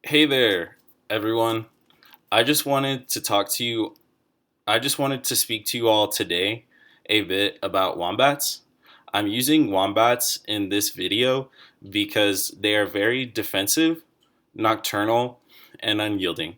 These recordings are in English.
Hey there, everyone. I just wanted to talk to you. I just wanted to speak to you all today a bit about wombats. I'm using wombats in this video because they are very defensive, nocturnal, and unyielding.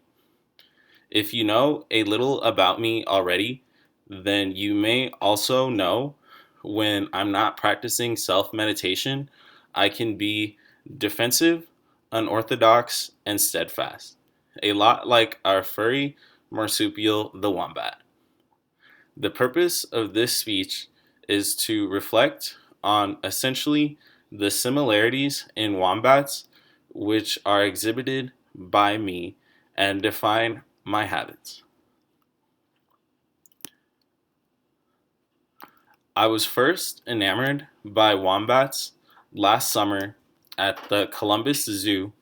If you know a little about me already, then you may also know when I'm not practicing self meditation, I can be defensive, unorthodox, and steadfast. A lot like our furry marsupial, the wombat. The purpose of this speech is to reflect on essentially the similarities in wombats which are exhibited by me and define my habits. I was first enamored by wombats last summer at the Columbus Zoo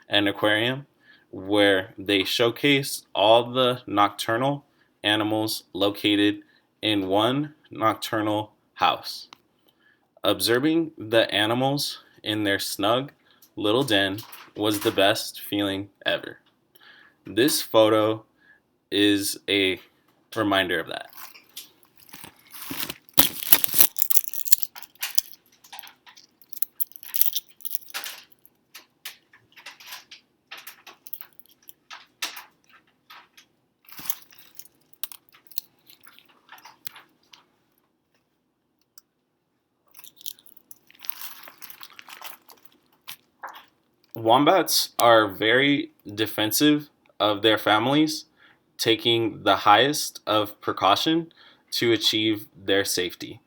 and Aquarium, where they showcased all the nocturnal animals located in one nocturnal house. Observing the animals in their snug little den was the best feeling ever. This photo is a reminder of that. Wombats are very defensive of their families, taking the highest of precaution to achieve their safety.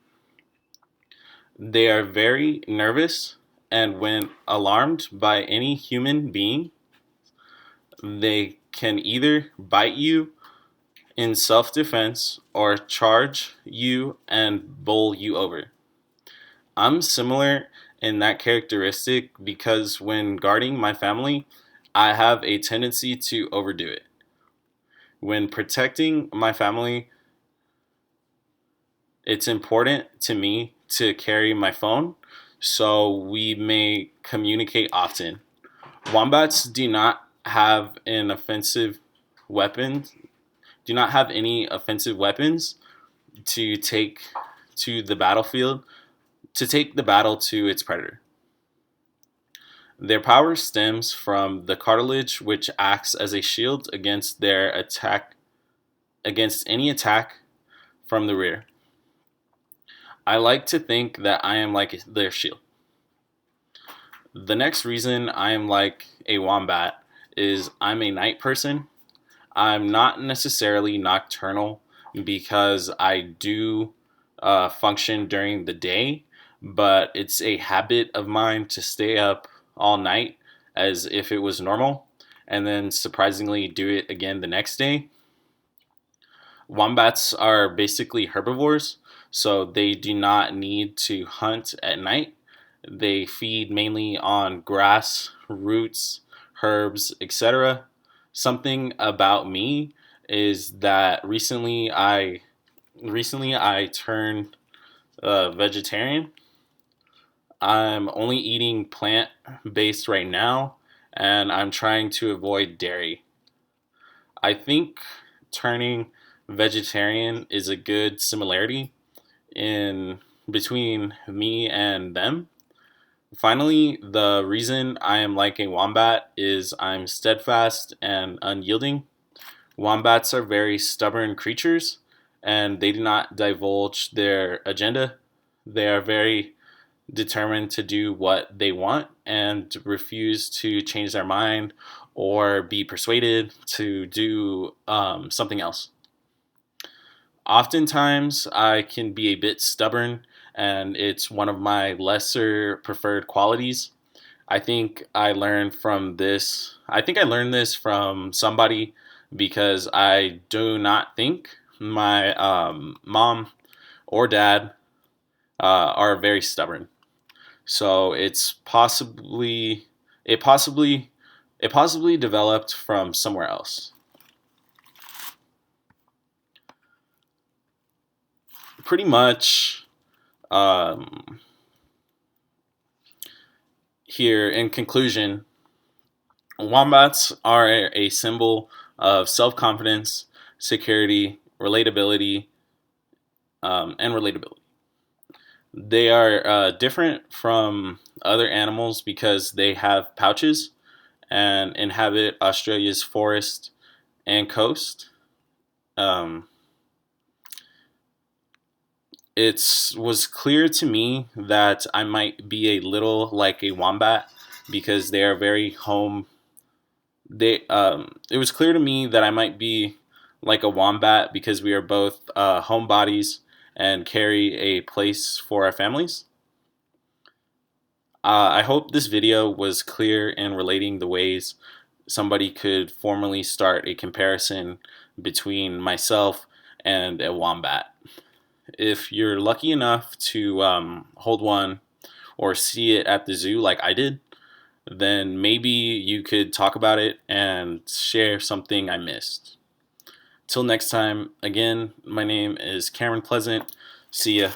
They are very nervous, and when alarmed by any human being, they can either bite you in self defense or charge you and bowl you over. I'm similar in that characteristic because when guarding my family, I have a tendency to overdo it. When protecting my family, it's important to me to carry my phone so we may communicate often. Wombats weapon, do not have any offensive weapons to take to the battlefield to take the battle to its predator. Their power stems from the cartilage which acts as a shield against any attack from the rear. I like to think that I am like their shield. The next reason I am like a wombat is I'm a night person. I'm not necessarily nocturnal because I do function during the day, but it's a habit of mine to stay up all night as if it was normal and then surprisingly do it again the next day. Wombats are basically herbivores, so they do not need to hunt at night. They feed mainly on grass, roots, herbs, etc. Something about me is that recently I turned vegetarian. I'm only eating plant based right now, and I'm trying to avoid dairy. I think turning vegetarian is a good similarity in between me and them. Finally, the reason I am like a wombat is I'm steadfast and unyielding. Wombats are very stubborn creatures and they do not divulge their agenda. They are very determined to do what they want and refuse to change their mind or be persuaded to do something else. Oftentimes, I can be a bit stubborn, and it's one of my lesser preferred qualities. I think I learned this from somebody because I do not think my mom or dad are very stubborn. So it possibly it possibly developed from somewhere else. Pretty much here in conclusion, Wombats are a symbol of self confidence, security, relatability, and relatability. They are different from other animals because they have pouches and inhabit Australia's forest and coast. Um, it was clear to me that I might be a little like a wombat because they are very home. It was clear to me that I might be like a wombat because we are both homebodies and carry a place for our families. I hope this video was clear in relating the ways somebody could formally start a comparison between myself and a wombat. If you're lucky enough to hold one or see it at the zoo like I did, then maybe you could talk about it and share something I missed. Till next time, again, my name is Cameron Pleasant. See ya.